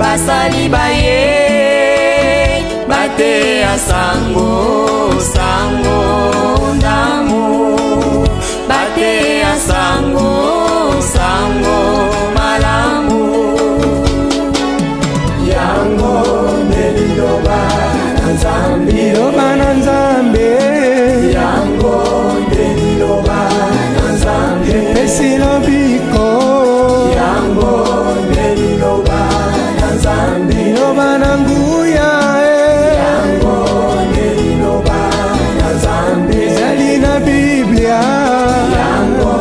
basali baye bate ya sango sango ndamu bate ya sango sango malamu yango neliloba na Nzambe liloba na Nzambe yango neliloba na Nzambe esilobiko yango neliloba na Nzambe liloba na nguya yango neliloba na Nzambe ezali na Biblia yango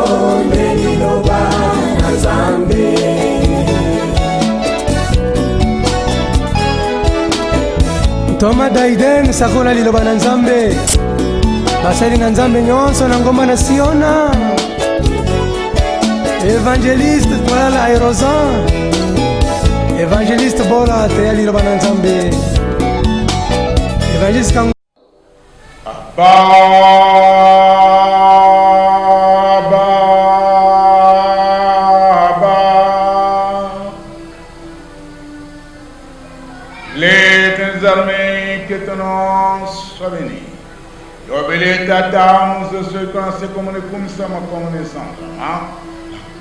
neliloba na Nzambe Toma Daiden sakola liloba na Nzambe basali na Nzambe nyonso na ngomba na Siona Evangeliste Bola Aerozan Evangeliste Bola te liloba na Nzambe Evangeliste Kango Les armées que ton nom soit béni. Yobele tata nous se connaissons comme les commissaires comme les centres.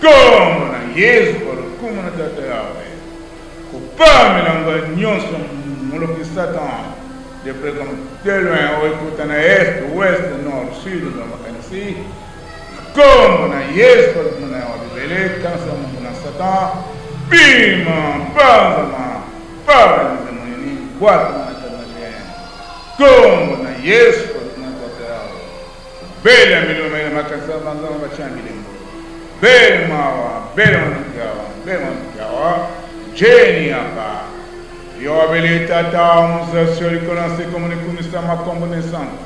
Comme na Yesu comme na tata yawe. Kupame langa nyonso moloki Satan de près comme de loin au écoute na est, ouest, nord, sud de la makanisi. Comme na Yesu comme na yobele quand ça na Satan bima banzama para boîte comme na Yesu na tata bela milio mele makasa banza bachambile bela mawa bela mkawa jeni hapa yo bele tata mzasuri konase comme les commissaires ma connaissance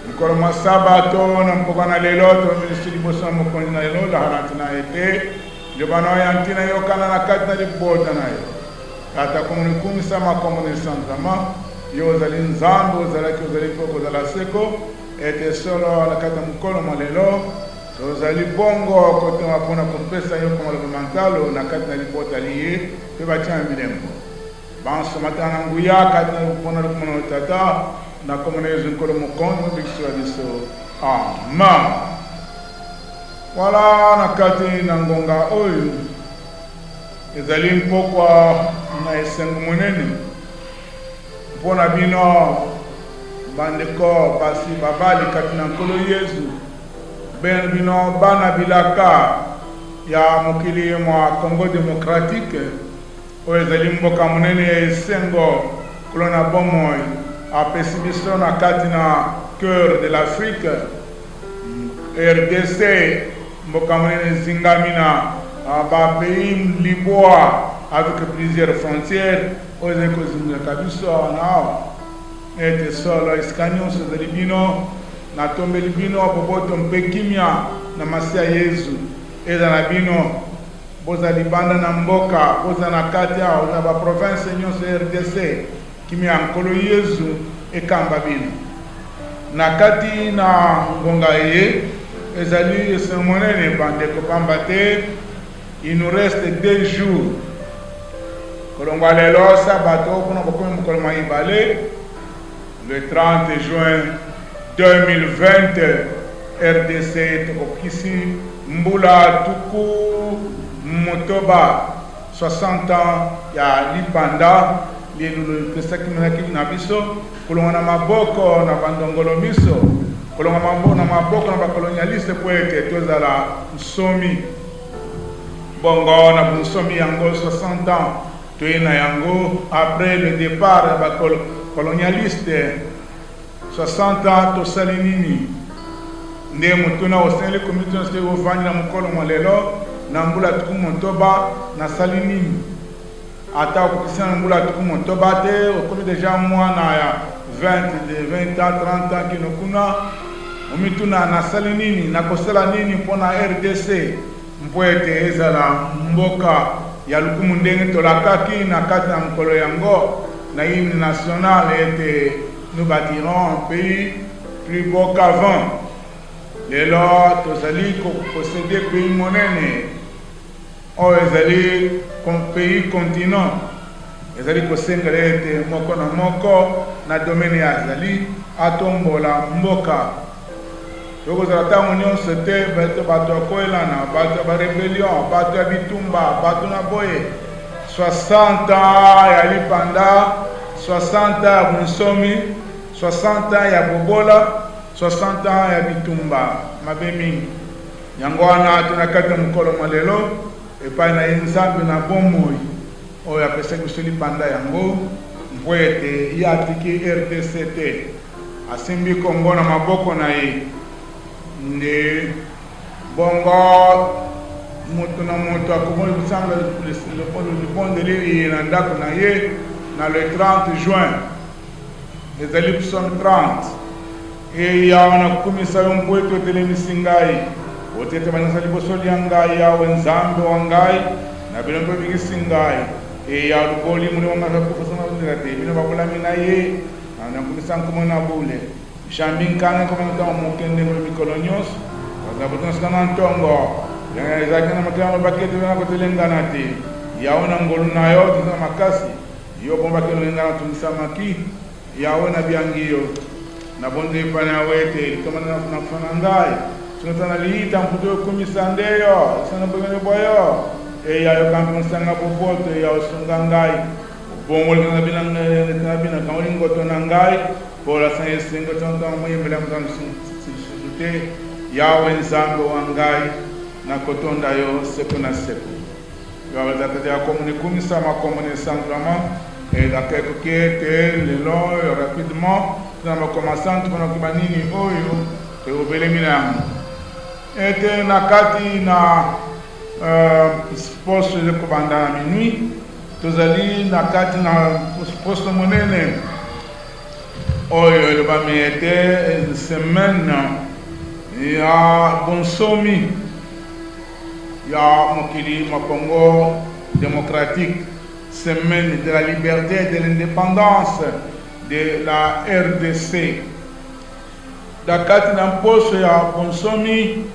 encore ma sabato na mpokana lelo to ministri bosa mo konna lelo la haratina ete le bano yantina yo kana na katna li bota na yo ata komunikum sama connaissance ama yo zali Nzambe ozali poko zala seko ete solo la kata mukolo malelo to zali bongo kote mapona kopesa yo kama le mantalo na kata lipota liye pe batia milembo banso matana nguya kata pona le kono tata na komunezo nkolo mukono bikso diso ama wala na kati na ngonga oyo ezali mpokwa na esengo monene mpona bino bandeko basi babali kati na nkolo Yesu ben bino bana bilaka ya mokili mwa Congo démocratique oyo ezali mboka monene ya esengo kolona bomoi apesi biso na kati na cœur de l'Afrique RDC mboka monene zingami na ba pays liboa avec plusieurs frontières aux écoles kabiso na ete solo iskanyo so de libino na tombe libino boboto mpekimia na masia Yesu eza na bino boza libanda na mboka boza na kati ya na ba province nyonso RDC kimia nkolo Yesu ekamba bino na kati na ngonga ye ezali semonene bande ko pambate. Il nous reste 2 jours. Kolongwa lelo sabato kuna bokomi mukolo maibale le 30 juin 2020 RDC tokokisi mbula tuku motoba 60 ans ya lipanda lielulu pesaki na biso kolongwa na maboko na bandongolo miso kolongwa na maboko na bakolonialiste po ete tozala nsomi bongo na bonsomi yango 60 ans toyena yango après le départ ba colonialiste 60 ans tosali nini nde mutuna osele comité nse ovani na mukolo molelo na mbula tuku motoba na sali nini ata okukisana na mbula tuku motoba te okomi deja mwana ya 20 ans 30 ans kino kuna omituna na sali nini na kosala nini mpona RDC mpo ete ezala mboka ya lukumu ndenge tolakaki na kati na mokolo yango na hymne national ete nous bâtirons un pays plus beau qu'avant. Lelo tozali posséder pays monene o ezali comme pays continent ezali kosengela ete moko na moko na domaine ya azali atombola mboka tokozala ntango nyonso te bato ya koyelana bato ya barebellion bato ya bitumba bato na boye 60 ans ya lipanda 60 ans ya bonsomi 60 ans ya bobola 60 ans ya bitumba mabe mingi yango wana tona kati ya mokolo malelo epai na ye nzambe na bomoi oyo apesaki biso lipanda yango mpo ete ye atiki RDC te asimbi kongo na maboko na ye nde bongo moto na moto akomoni kosambela libondeli ye na ndako na ye na le 30 juin ezali psaume 30 eya wana kukumisa yo mpo ete otelemisi ngai otete banisa liboso lia ngai yawe nzambe wa ngai na bino mpe bikisi ngai eya lukoli mulimo makakufasana te bino babulami na ye nakumisa nkomo na bule jambi nkane koma mutama mokende ngolo mikolo nyonso baza botonska na ntongo ezalaki na matema bakete bena kotelengana te yawe na ngolu na yo tisa makasi yo bombaki olengana tungisamaki yawe na biangi yo na bonde ipane yawe ete litomana na kufana ngai sunatana liita mputo yokumisa ndeyo sana bwegene bwayo eya yo kampinsanga popoto ya osunga ngai bongo na bina kamoli ngoto na ngai pola sa yesingo tonto muyembela mutano sute yawe nzambe wa ngai na kotonda yo seko na seko yawe zatete ya komune kumisa makomune simplement et la quelque qui était le long rapidement dans ma commençant tout na kibanini oyo te obele milango ete na kati na poste de kobanda na minuit tozali na kati na poste monene oyo elobami ete semaine ya bonsomi ya mokili mokongo démocratique, semaine de la liberté et de l'indépendance de la RDC. Dakati na mposo ya bonsomi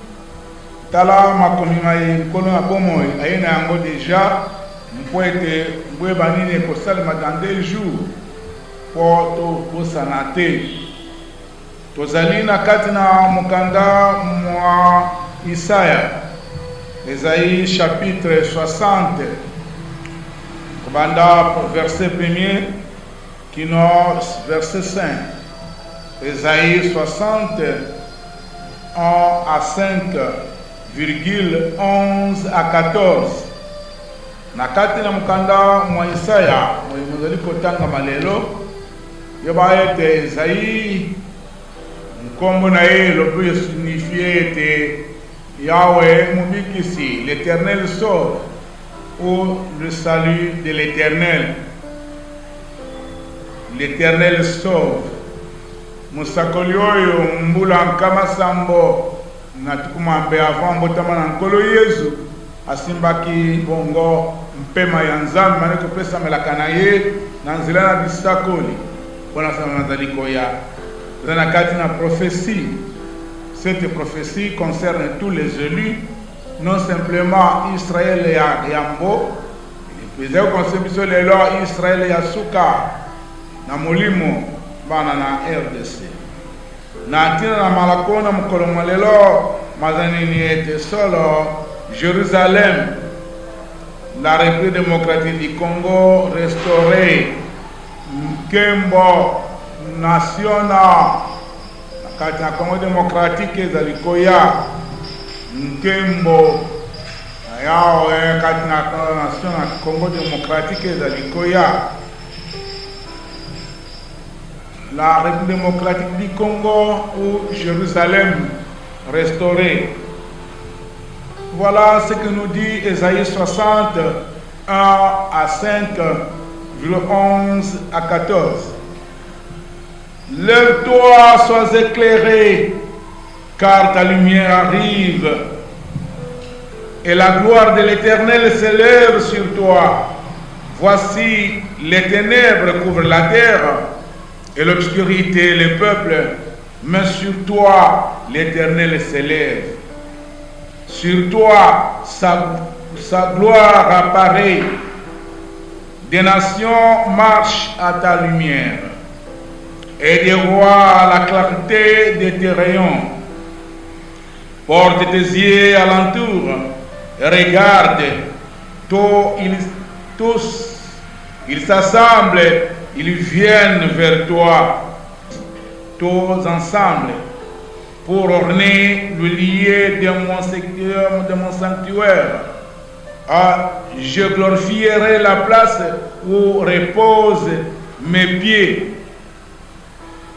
tala makomi mai kono na bomo ayena yango déjà mpoete mbwe banini kosalema dans 2 jours po to bosana te tozali na kati na mokanda mwa Isaya Esaïe chapitre 60 kobanda verset 1er kino verset 5 Esaïe 60 1 à 5 virgule 11 à 14 na kati na mukanda mwa Isaya mozali kotanga malelo yoba ete Esaïe nkombo na ye lobi signifie ete Yahweh mubikisi, l'Éternel sauve, ou le salut de l'Éternel. L'Éternel sauve. Musakoli oyo mbula nkama sambo na tukumambe avant mbotama na nkolo Yesu asimbaki bongo mpema ya nzambe mane kopesa melaka na ye na nzela na bisakoli mpona sama nazali koya zana kati na prophétie. Cette prophétie concerne tous les élus, non simplement Israël et Yambo. Il faisait conception les lois Israël et Asuka, na molimo bana na RDC. Na tina na malakona mkoloma lelo mazani ni ete solo Jérusalem, la République démocratique du Congo restaurée, Kembo national. Kati na Congo démocratique ezali koya nkembo yao kati na nation na Congo démocratique ezali koya la République démocratique du Congo ou Jérusalem restaurée. Voilà ce que nous dit Esaïe 60 1 à 5 11 à 14. Lève-toi, sois éclairé, car ta lumière arrive, et la gloire de l'Éternel s'élève sur toi. Voici, les ténèbres couvrent la terre, et l'obscurité les peuples, mais sur toi, l'Éternel s'élève. Sur toi, sa gloire apparaît. Des nations marchent à ta lumière, et des rois à la clarté de tes rayons. Porte tes yeux alentour, et regarde, tous, ils s'assemblent, ils viennent vers toi, tous ensemble, pour orner le lieu de mon sanctuaire. Je glorifierai la place où reposent mes pieds.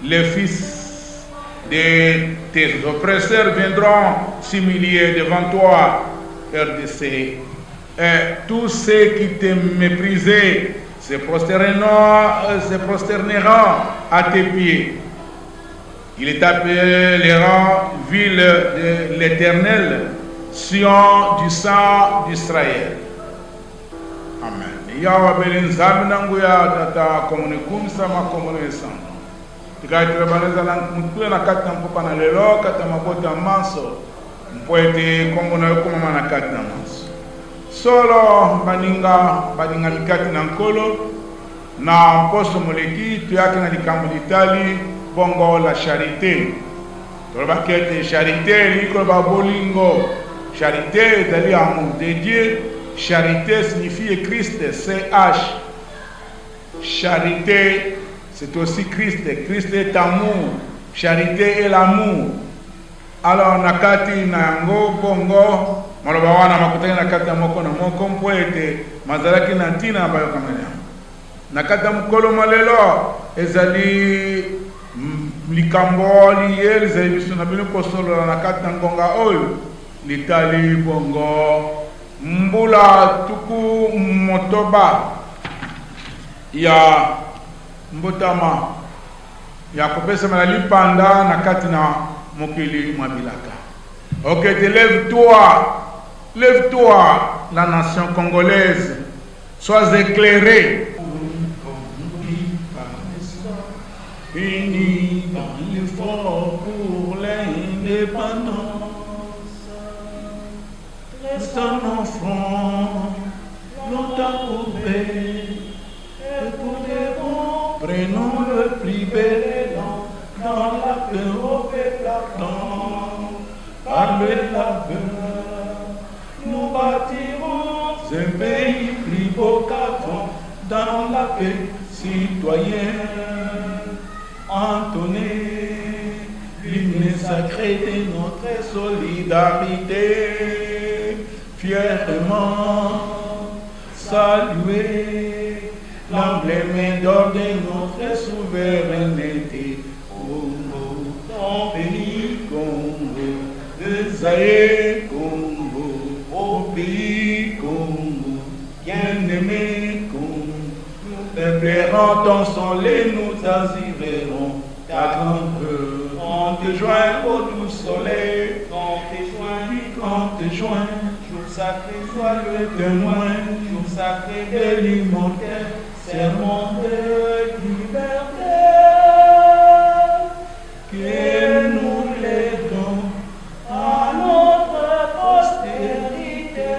Les fils de tes oppresseurs viendront s'humilier devant toi, RDC. Et tous ceux qui te méprisaient se prosterneront à tes pieds. Ils t'appelleront ville de l'Éternel, Sion du sang d'Israël. Amen. Yawa belinzami nangu ya tata komune kumsa makomune sana. Tikaitrabaneza mtuwe na kati na mpopa na lelo kati na mabota manso. Mpoete kongo na yoko mama na kati na manso. Solo baninga mikati na nkolo na mposo moleki tuyake na likambo litali bongo la charité. Tolobakete charité liko ba bolingo. Charité est d'aller amour de Dieu. Charité signifie Christ, CH. Charité, c'est aussi Christ. Christ est amour. Charité est l'amour. Alors, nakati na yango bongo, maloba wana makutaki nakati ya moko na moko mpoete, mazalaki na ntina bayo kamanya. Nakati ya mukolo malelo, ezali likambo liye, ezali biso na bino kosolo nakati na ngonga oyo. Litali bongo mbula tuku motoba ya mbotama ya kopesa mala lipanda na kati na mokili mabilaka. Ok, lève-toi, la nation congolaise, sois éclairée. Unis dans l'effort pour l'indépendance. Restons nos fronts, longtemps courbés, et pour des bons, prenons le plus bel élan, dans la paix au peuple ardent, par le labeur, nous bâtirons un pays plus beau qu'avant, dans la paix citoyenne, entonner l'hymne sacré de notre solidarité. Fièrement saluer l'emblème d'or de notre souveraineté. Congo, ton pays Congo, de Zaïre Congo, au pays Congo, bien-aimé Congo, nous plaiderons ton soleil, nous assurerons ta grandeur. On te joint au doux soleil, on te joint, jour sacré, sois le témoin, jour sacré de l'immortel, serment de liberté, que nous léguons à notre postérité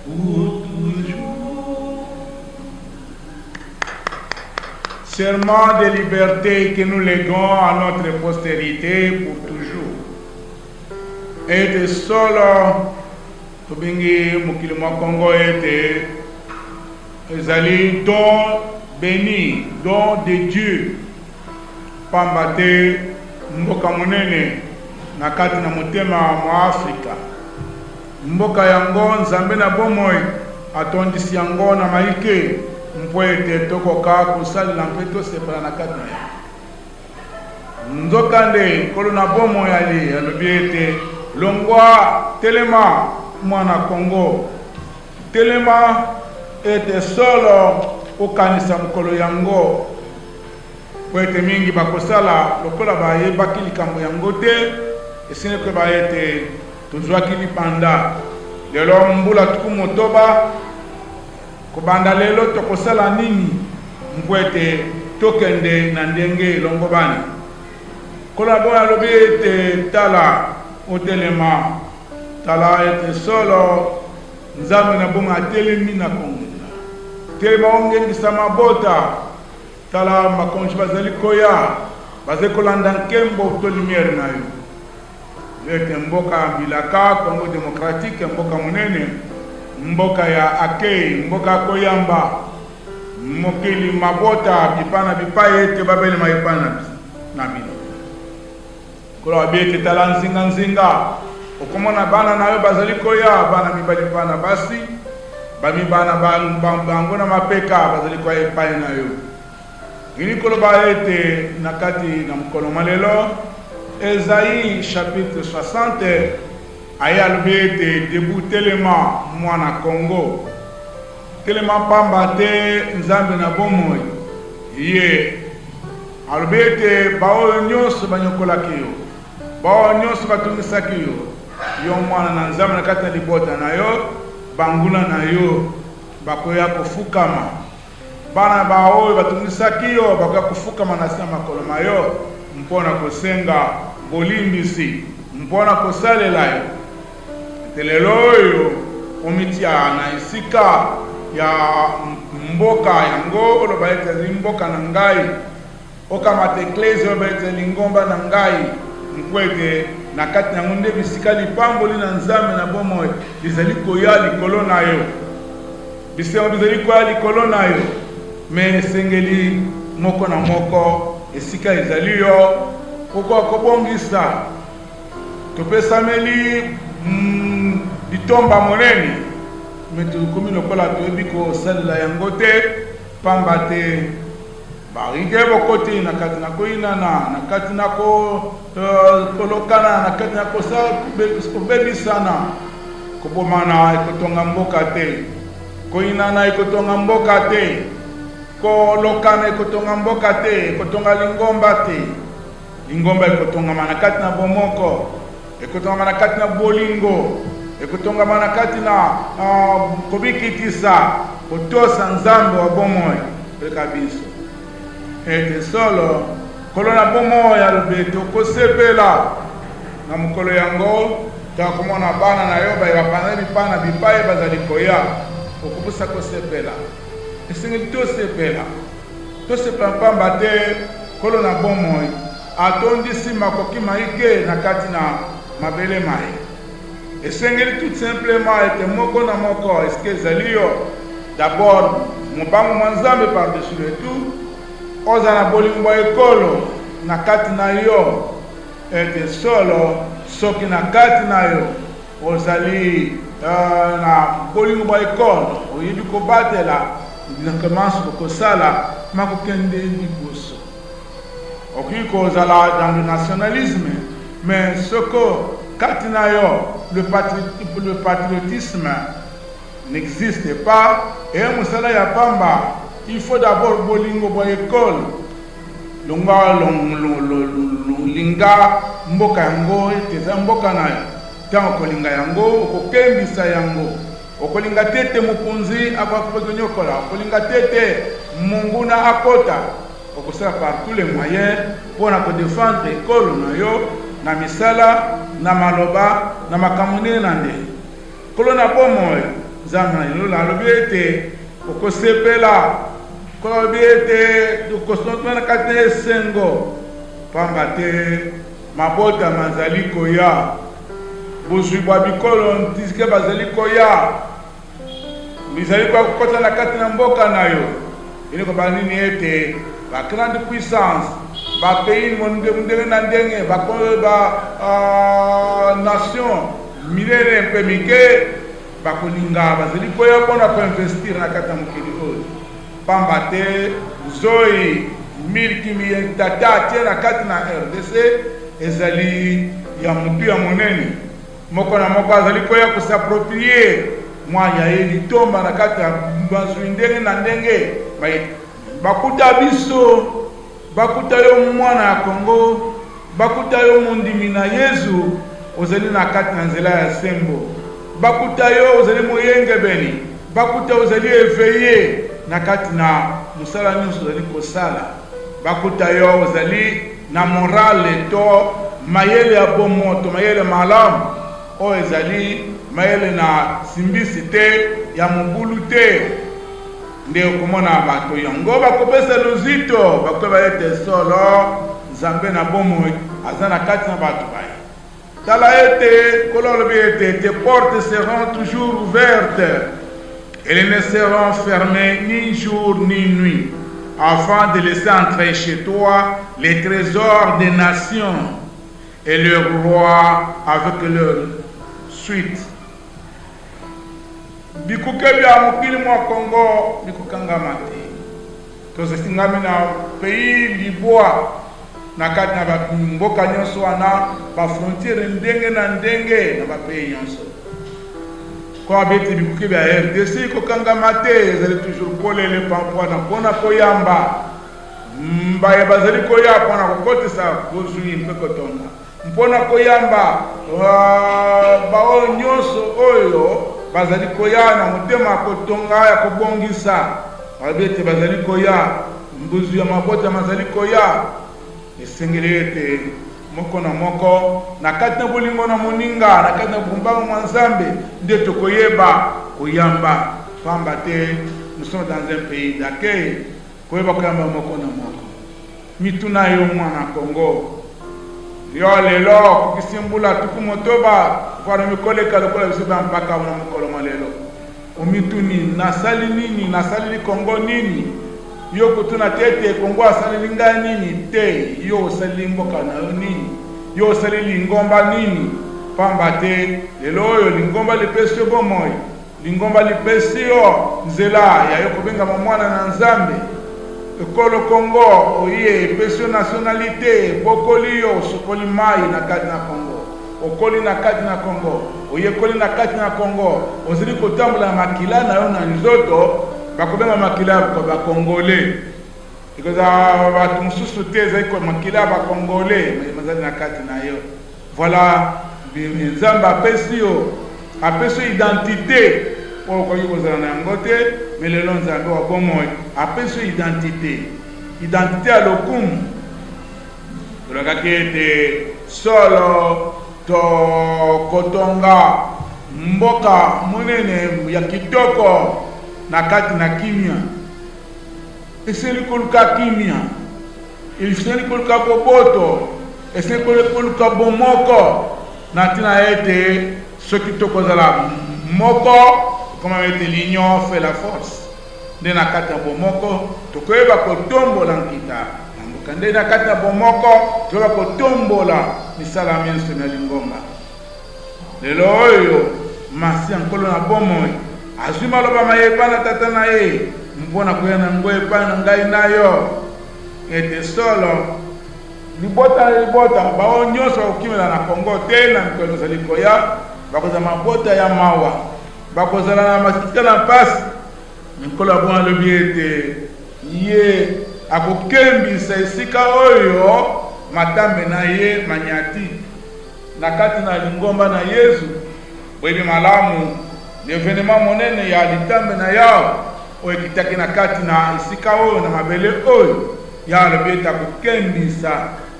pour toujours. Serment de liberté que nous léguons à notre postérité pour toujours. Et solo tobingi mokili mwa Congo ete ezali don béni, don de Dieu, pamba te mboka monene na kati na motema mwa Afrika. Mboka yango nzambe na bomoi atondisi yango na maike mpo ete tokoka kosalela mpe tosepela na kati na yango. Nzokande nkolo na bomoi alobi ete longwa telema mwana Congo, telema ete solo okanisa mokolo yango po ete mingi bakosala lokola bayebaki likambo yango te, esine mpe bayete tozwaki lipanda. Lelo mbula tuku motoba kobanda lelo tokosala nini mpo ete tokende na ndenge elongo bani. Kola boya alobi ete tala otelema, tala ete solo nzambe na bongo atelemi na Congo. telema ongengisa mabota tala makonji bazali koya baze kolanda nkembo to lumière na yo ete mboka bilaka Congo démocratique mboka monene mboka ya akei mboka koyamba mokili mabota bipana bipaye ete babele maipana na bino kola biete tala nzinga okomona bana nayo bazali koya bana mibali bana basi bami bana bango na mapeka bazali koya epai na yo ini koloba ete nakati na mkono malelo Esaïe chapitre 60 aya lobete debu telema mwana Congo telema pamba te nzambe na bomoi ye alobete bao nyonso banyokolaki yo bao nyonso batungisaki yo mwana na nzambe na kati na libota na yo bangula na yo bakoya kofukama bana bao batungisaki yo bakoya kofukama na sima makolo mayo mpona kosenga bolimbisi mpona kosalela yo telelo yo omitia na isika ya mboka yango oloba ete mboka na ngai okamata eklezia oloba ete lingomba na ngai mkwete na kati na ngunde bisika lipamboli na nzambe na bomoi bizali koya likolo na yo bisema bizali koya likolo na yo me esengeli moko na moko esika ezali yo koko akobongisa topesameli bitomba monene metu komi lokola toyebi kosalela yango te pamba te barige bokoti na kati na koyinana na kati na kolokana na kati na kobebisana kobomana ekotonga mboka te koyinana ekotonga mboka te kolokana ekotonga mboka te ekotonga lingomba te lingomba ekotongama na kati na bomoko ekotongama na kati na bolingo ekotongama na kati na kobikitisa kotosa nzambe wa bomoi peka biso ete solo kolo na bomoi alobete okosepela na mokolo yango takomona bana na yo bayebapana bipana bipaye bazali koya okobusa kosepela esengeli tosepela pamba te kolo na bomoi atondisi makoki maike na kati na mabele mai esengeli tout simplement ete moko na moko eske ezali yo d'abord mobango mwa nzambe par-dessus le tout oza na bolingo ekolo na kati na yo ete solo soki na kati na yo ozali na bolingo ekolo oyebi kobatela nakemanso kokosala makokende liboso okoki kozala dans le nationalisme mais soko kati na yo le patriotisme n'existe pas et mosala ya pamba il faut d'abord bolingo bo école linga mboka yango teza mboka na yo tango kolinga yango okokembisa yango okolinga tete mokonzi abakonyokola okolinga tete monguna akota okosala par tous les moyens mpona kodefendre ekolo na yo na misala na maloba na makambo ndenge na ndenge kolo na bomoi nzambe na lelo alobi ete okosepela kolobi ete okosontola na kati na esengo pamba te mabota mazali koya bozwi bwa bikolo ntizike bazali koya bizali kokota na kati na mboka na yo eloko banini ete ba grande puissance ba pays ndenge na ndenge ba nation milele mpe mike bakolinga bazali koya mpona koinvestir na kati ya mokili oyo pamba te zoi milki tata atie na kati na RDC ezali ya motu ya monene moko na moko azali koya kosaproprie mwa ya ye litomba na kati ya bazwi ndenge na ndenge bakuta biso bakuta yo mwana ya Kongo bakuta yo mondimi na Yesu ozali na kati na nzela ya sembo bakuta yo ozali moyengebeli bakuta ozali éveillé na kati na musala nyonso ozali kosala bakuta yo ozali na morale to mayele ya bomoto mayele malamu oyo ezali mayele na simbisi te ya mobulu te nde okomona bato yango bakopesa luzito bakoyeba ete solo nzambe na bomoi aza na kati na bato baye. Tala ete kolo alobi ete tes portes seront toujours ouvertes, elles ne seront fermées ni jour ni nuit, afin de laisser entrer chez toi les trésors des nations et leurs rois avec leur suite. Bikuke bya mokili mwa Congo bikukangama te. Tozesingami na pays libwa na kati na mboka nyonso wana ba frontiere ndenge na ndenge na ba pays nyonso. Kwa beti bikuke bya RDC kokangama te, ezali toujours polele pampona mpona koyamba. Mbaye bazali koya mpona kokotisa bozwi mpe kotonga. Mpona koyamba bao nyonso oyo bazali koya na motema kotonga ya kobongisa. Babete bazali koya mbuzu ya mabota mazali koya esengeli ete moko na moko na kati na bolingo na moninga na kati na bumbango mwa Nzambe nde tokoyeba koyamba pamba te. Nous sommes dans un pays d'accueil, koyeba koyamba moko na moko. Mituna yo mwana Congo yo lelo kukisimbula tuku motoba kwa mikoleka lokola bisiba mpaka una mukolo malelo omituni nasali nini nasali Congo nini yo kutuna tete Congo asali linga nini te yo sali mboka na nini yo sali lingomba nini pamba te lelo yo lingomba lipesio bomoi lingomba lipesio nzela ya yo kubenga mwana na Nzambe ekolo Congo oye pesio nationalité bokoli yo sokoli mai na kati na Congo okoli na kati na Congo oye koli na kati na Congo ozili kotambola makila na yo na nzoto bakobema makila ko ba Congolais ikoza batu mususu teza iko makila ba Congolais mazali na kati na yo. Voilà Nzamba pesio apesio identité pour que vous en ayez mais le long Nzambe wa bomoi apesio identité à l'okum olakakete solo to kotonga mboka munene ya kitoko na kati na kimia eseli koluka kimia eseli koluka boboto eseli koluka bomoko na tina ete soki tokozala moko comme avec l'union fait la force nde na kati ya bomoko tokoyeba kotombola nkita nde na kati ya bomoko tokoyeba kotombola misala nyonso na lingomba. Lelo oyo masi ya nkolo na bomoi azwi maloba mayepa na tata na ye mpona koya na ngo epai na ngai nayo ete solo libota bao nyonso okimela na Congo te na mikolo ezali koya bakozala mabota ya mawa bakozala na masika na mpasi mikolo ya bona alobi ete ye akokembisa esika oyo matambe na ye manyati na kati na lingomba na Yesu boyebi malamu l'événement monene ya litambe na yao oyo ekitaki na kati na esika oyo na mabele oyo ya alobi ete akokembisa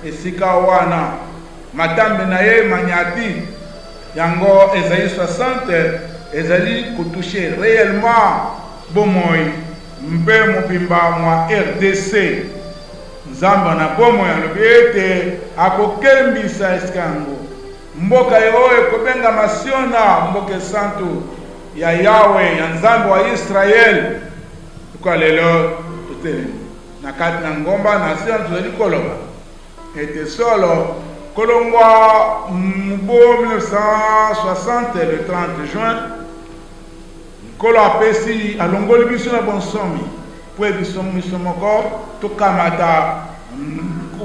esika wana matambe na ye manyati yango ezali 60 ezali kotouche réellement bomoi mpe mobimba mwa RDC. Nzamba na bomoi alobi ete akokembisa esika yango mboka oyo ekobenga masiona mboka santu ya Yahweh ya Nzambe wa Israel. Kwa lelo tutele na kati na ngomba na sio tuzali koloba ete solo kolongwa mbo 1960 le 30 juin kolo apesi alongoli biso na bonsomi po biso moko tokamata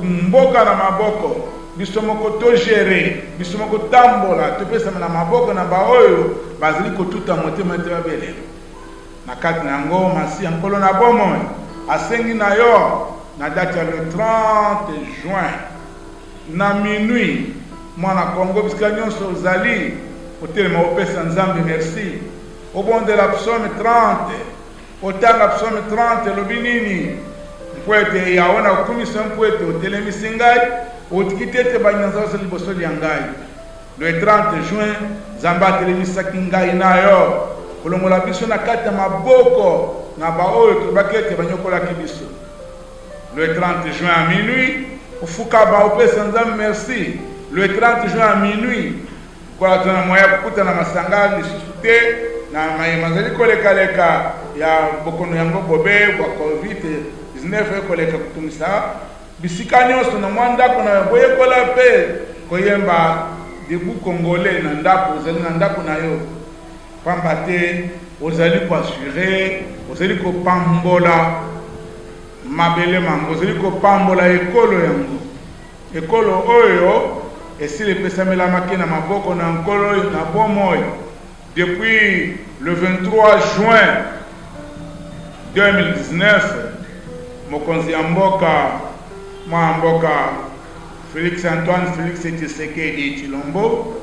mboka na maboko biso moko to gérer biso moko tambola topesa na maboko na baoyo bazali kotuta motema te babele na kati na yango masi nkolo na bomoi asengi na yo na date ya le 30 juin na minuit mwana Congo bisika nyonso ozali otelema opesa Nzambe merci obondela psaume 30 otanga psaume 30 lobi nini mpoete yaona okumisa mpoete otelemisi ngai otikiti ete banyanza oso liboso lya ngai le 30 juin Nzambe atelemisaki ngai na yo kolongola biso na kati ya maboko na ba oyo tobaki ete banyokolaki biso. Le 30 juin à minuit, ofuka ba opesa nzambe merci. Le 30 juin à minuit, kwa tuna moya kukuta na masanga lisusu te na mayemazali koleka ya bokono yango bobe kwa COVID-19 koleka kutumisa bisika nyonso na mwandako na boyekola pe koyemba debu congolais na ndako ozali na ndako na yo pamba te ozali koassure ozali kopambola mabele mango ozali kopambola ekolo yango ekolo oyo esili epesamelamaki na maboko na nkolo na bomoi depuis le 23 juin 2019 mokonzi ya mboka mboka Félix Antoine Félix Tshisekedi Tshilombo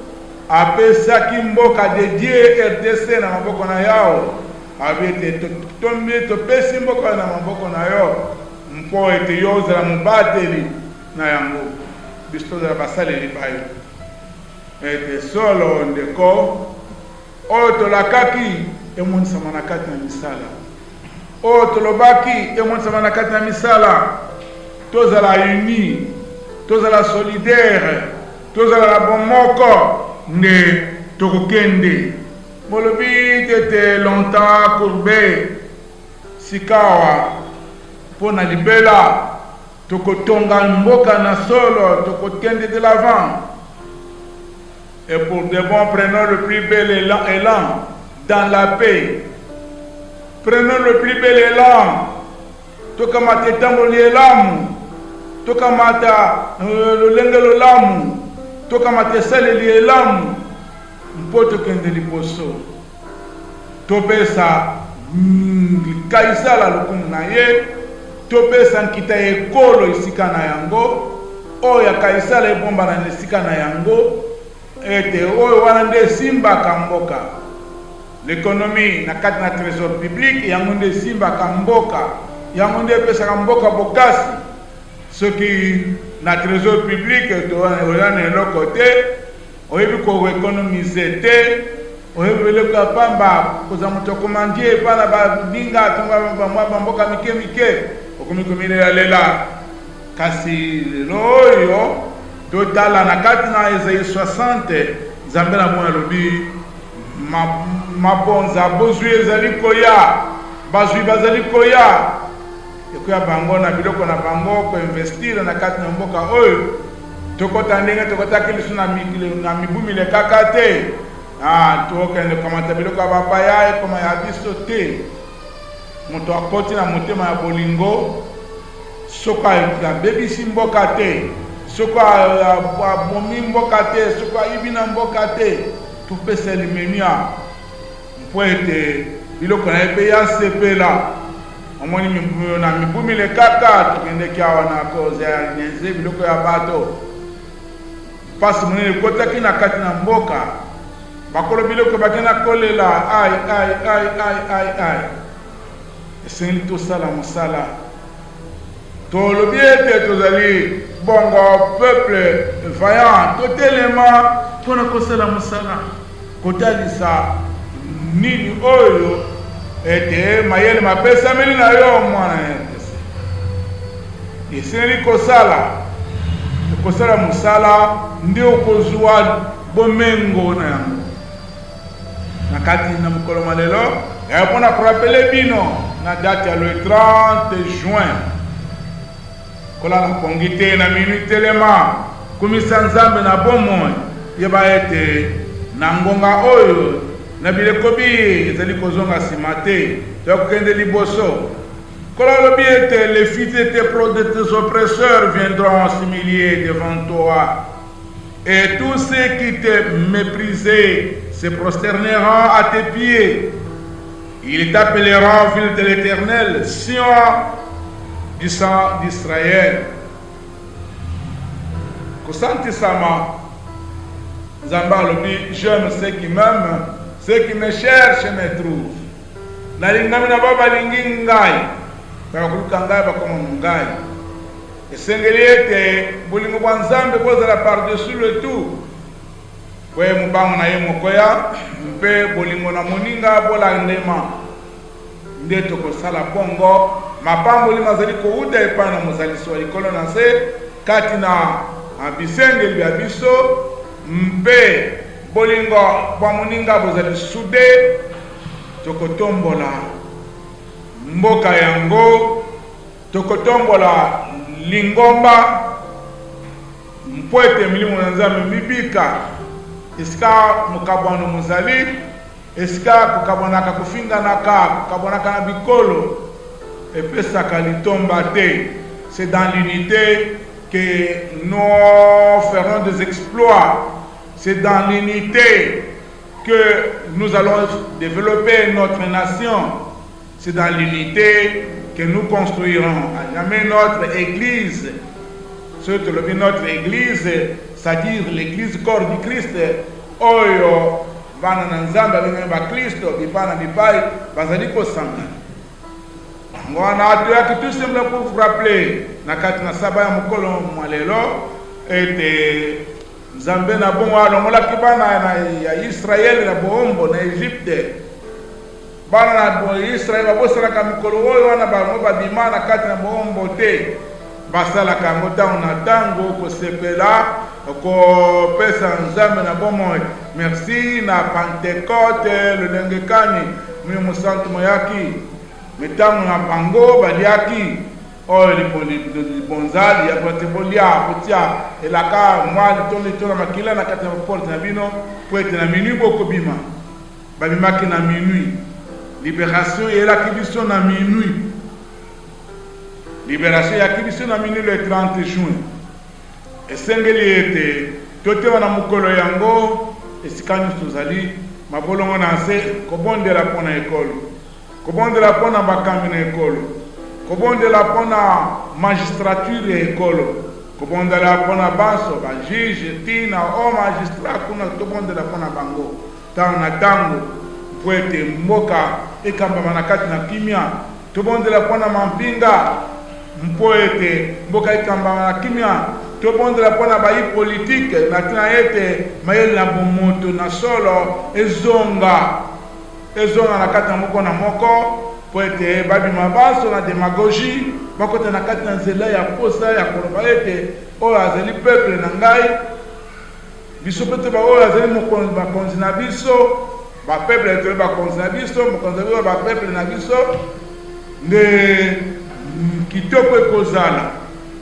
apesaki mboka dédié RDC na maboko na yao abete tombi topesi mboka na maboko na yo mpo ete yo ozala mobateli na yango biso tozala basaleli bayo ete solo ndeko oyo tolakaki emonisama na kati na misala oyo tolobaki emonisama na kati na misala tozala uni tozala solidaire tozala na bomoko nde tokokende molobi tete longtemps courbe sikawa pona libela tokotonga mboka na solo tokokende de l'avant et pour de bon prenons le plus bel élan dans la paix. Prenons le plus bel élan tokamate tamboli elamu tokamata lolengelo lamu tokamate saleli elamu mpo tokende liboso topesa kaisala lokumu na ye topesa nkita ekolo isika na yango oyo kaisala ebomba na esika na yango ete oyo wana nde esimbaka mboka l'économie na kati na trésor public yango nde esimbaka mboka yango nde epesaka mboka bokasi soki na trésor public toyana eloko te oyebi koekonomize te oyebi eloko ya pamba koza moto akomandie epana babinga tonga bamboka mike mike okomi komilela kasi lelo oyo totala na kati na Esaïe 60 nzambe na mwana alobi mabonza bozwi ezali koya bazwi bazali koya ekoya bango na biloko na bango koinvestire na kati na mboka oyo tokota ndenge tokotaki lisu na mibumile kaka te tokende komata biloko ya bapaya ekoma ya biso te moto akoti na motema ya bolingo soki abebisi mboka te soki abomi mboka te soki ayibi na mboka te topesa limemia mpo ete biloko na ye mpe ya sepela omoni na mibumile kaka tokendeki awa na koza ya nyenze biloko ya bato mpasi monene ekotaki na kati na mboka bakolo biloko bakenda kolela ai esengeli tosala mosala tolobi ete tozali bongo peuple vaillant totelema mpona kosala mosala kotalisa nini oyo ete mayele mapesameli na yo mwana RDC esengeli kosala mosala nde okozwa bomengo na yango na kati na mokolo malelo ya mpona korapele bino na date ya le 30 juin kolala pongi te na minute telema kumisa nzambe na bomoi yeba ete na ngonga oyo na bileko bi ezali kozonga nsima te tokokende liboso kolala lobi ete les fils de tes oppresseurs viendront s'humilier devant toi et tous ceux qui te méprisaient se prosterneront à tes pieds. Ils t'appelleront ville de l'Éternel, Sion du sang d'Israël. Kosanti sama Zamba lobi, j'aime ceux qui m'aiment, ceux qui me cherchent me trouvent. Nalingami na baba lingi ngai, bakuluka ngai bakoma ngai. Esengeli ete bolingo bwa Nzambe bozala par-dessus le tout. Kwe mubango na ye mokoya mpe bolingo na moninga bolandema nde tokosala bongo mapamboli mazali kouta epai na mozalisi wa likolo na se kati na bisengeli bya biso mpe bolingo bwa moninga bozali sude tokotombola mboka yango tokotombola lingomba mpo ete milimo na nzambe mibika esika mokabwano mozali esika kokabwanaka kofinganaka kokabwanaka na bikolo epesaka litomba te. C'est dans l'unité que nous ferons des exploits. C'est dans l'unité que nous allons développer notre nation. C'est dans l'unité que nous construirons. Jamais notre église, notre église, c'est-à-dire l'église corps du Christ, oyo bana na nzambe abenga ba Kristo bipana bipai bazali kosanga. Ngwana atu yaki tout simplement pour vous rappeler na kati na saba ya mokolo mwalelo ete nzambe na bongo alongolaki bana ya Israel na bombo na Egypte. Bana na Israel babosalaka mikolo oyo wana bango babima na kati na bombo te basalaka yango ntango na ntango kosepela kopesa nzambe na bomo merci na Pentecote lolenge kani mwi mosantu moyaki metango na bango baliaki oyo libonzali ya kote bolia kotia elaka mwali tolitola makila na kati ya porte na bino po ete na minui bokobima babimaki na minui. Libération et l'acquisition na minuit. Libération et acquisition na minuit le 30 juin. Et sengeli ete totewa na mukolo yango esikani tozali mabolongo na se kobondela pona ekolo. Kobondela pona bakambi na ekolo. Kobondela pona magistrature ya ekolo. Kobondela pona baso ba juge tina o magistrat kuna tobondela pona bango. Tango na tango poete mboka ekamba na kati na kimia tobondela pona mampinga mpoete mboka ekamba na kimia tobondela pona bayi politique na tina ete mayele na bomoto na solo ezonga na kati na moko na moko poete babima baso na démagogie bakota na kati na nzela ya posa ya koloba ete oyo azali peuple na ngai biso pete ba oyo azali bakonzi na biso ba peuple to ba konza biso mokonza ba peuple na biso nde kitoko ekozala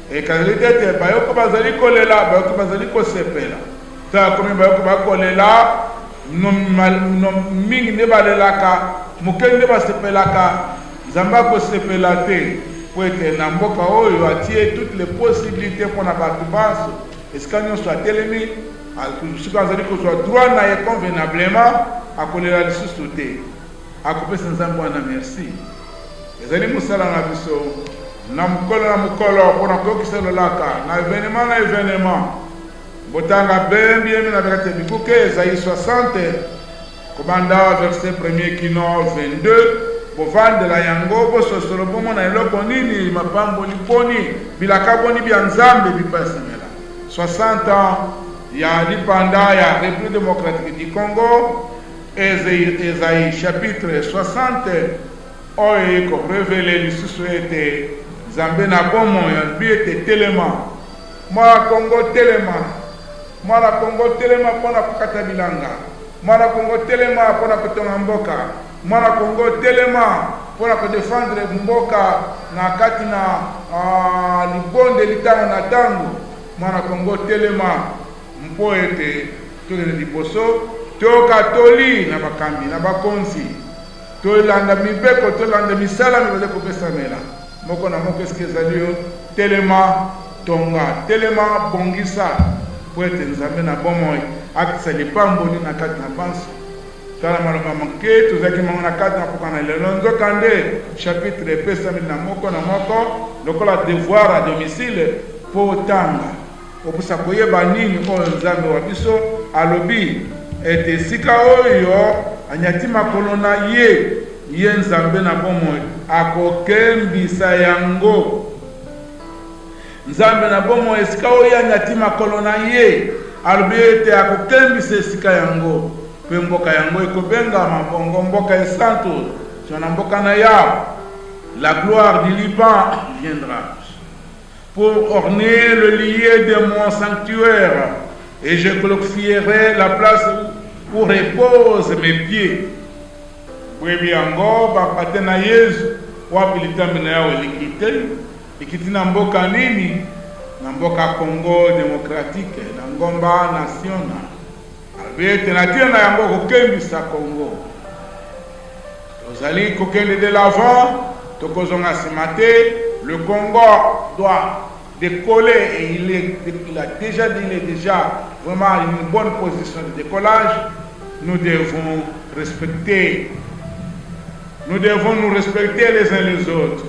e kalite bayoko bazali kolela bayoko bazali kosepela ta komi bayoko bakolela no mingi ne balelaka mokende basepelaka nzamba kosepela te po ete na mboka oyo atie toutes les possibilités mpona bato baso esika nyonso atelemi soki azali kozwa droit na ye convenablement akolela lisusu te akopesa nzambe wana merci ezali mosala na biso na mokolo mpona koyokisa lolaka na événement botanga bembiemi na bekate bikuke Esaïe 60 kobanda verset 1er kino 22 bovandela yango bososolo bomona eloko nini mapamboli poni bilaka boni bya nzambe bipasemela 60 ans ya lipanda ya République démocratique du Congo. Esaïe chapitre 60 oyo eko révélé lisusu ete nzambe na bomo ya ete telema mwana Congo telema mpona kokata bilanga mwana Congo telema mpona kotonga mboka mwana Congo telema mpona kodefendre mboka na kati na libonde litango na tango mwana Congo telema mpo ete tokende liboso tokatoli na bakambi na bakonzi tolanda mibeko tolanda misala mibale kopesamela moko na moko eske ezali yo telema tonga telema bongisa po ete nzambe na bomoi akisa lipamboli na kati na banso tala maloba manke tozalaki mango na kati na poka na lelo nzokande chapitre epesameli na moko lokola devoir à domicile po otanga oposa koyeba nini oyo nzambe wa biso alobi ete esika oyo anyati makolo na ye nzambe na bomoi akokembisa yango nzambe na bomoi esika oyo anyati makolo na ye alobi ete akokembisa esika yango mpe mboka yango ekobengama bongo mboka esantu la gloire du Liban viendra pour orner le lieu de mon sanctuaire, et je glorifierai la place où reposent mes pieds. Bwebi yango bapate na Yesu wapi litambi na yao likiti na mboka nini? Na mboka Congo démocratique, na ngomba national abete na tina na yango kokembisa Congo. Tozali kokende de l'avant, tokozonga simate. Le Congo doit décoller et il est déjà vraiment une bonne position de décollage. Nous devons nous respecter les uns les autres.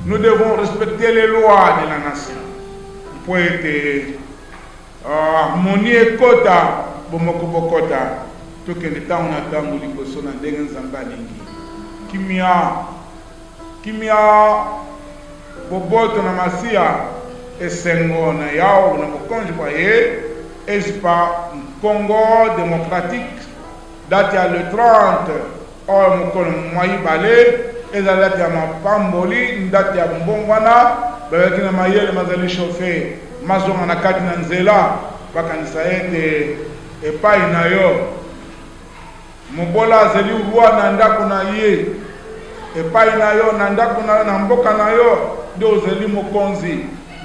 Nous devons respecter les lois de la nation. Il faut être harmonie et kota, bomoko bokota. Tokende ta on attend liboso na ndenge nzamba lingi. Kimia boboto na masia esengo na yao na mokonzi kwa ye espa Congo démocratique date ya le 30 or mokolo mwayi bale eza date ya mapamboli date ya mbongwana bayaki na mayele mazali chauffe mazonga na kati na nzela bakanisa ete epai na yo mobola azali roi na ndako na ye epai na yo na ndako na yo na mboka na yo ndio ozali mokonzi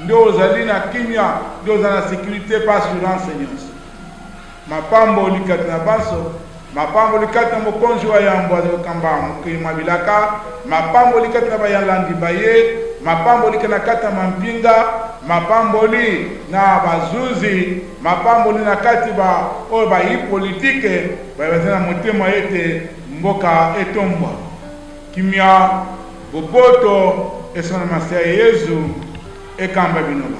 ndio ozali na kimia ndio ozali na sécurité pas assurance nyonso mapambo likati na baso mapambo likati na mokonzi wa yambo azokamba mokili mabilaka mapambo likati na bayalandi baye mapambo likati na kati na mampinga mapambo li na bazuzi mapambo li na kati ba oyo ba yi politique bazana motema ete mboka etombwa kimia boboto esona masia Yesu ekamba binoba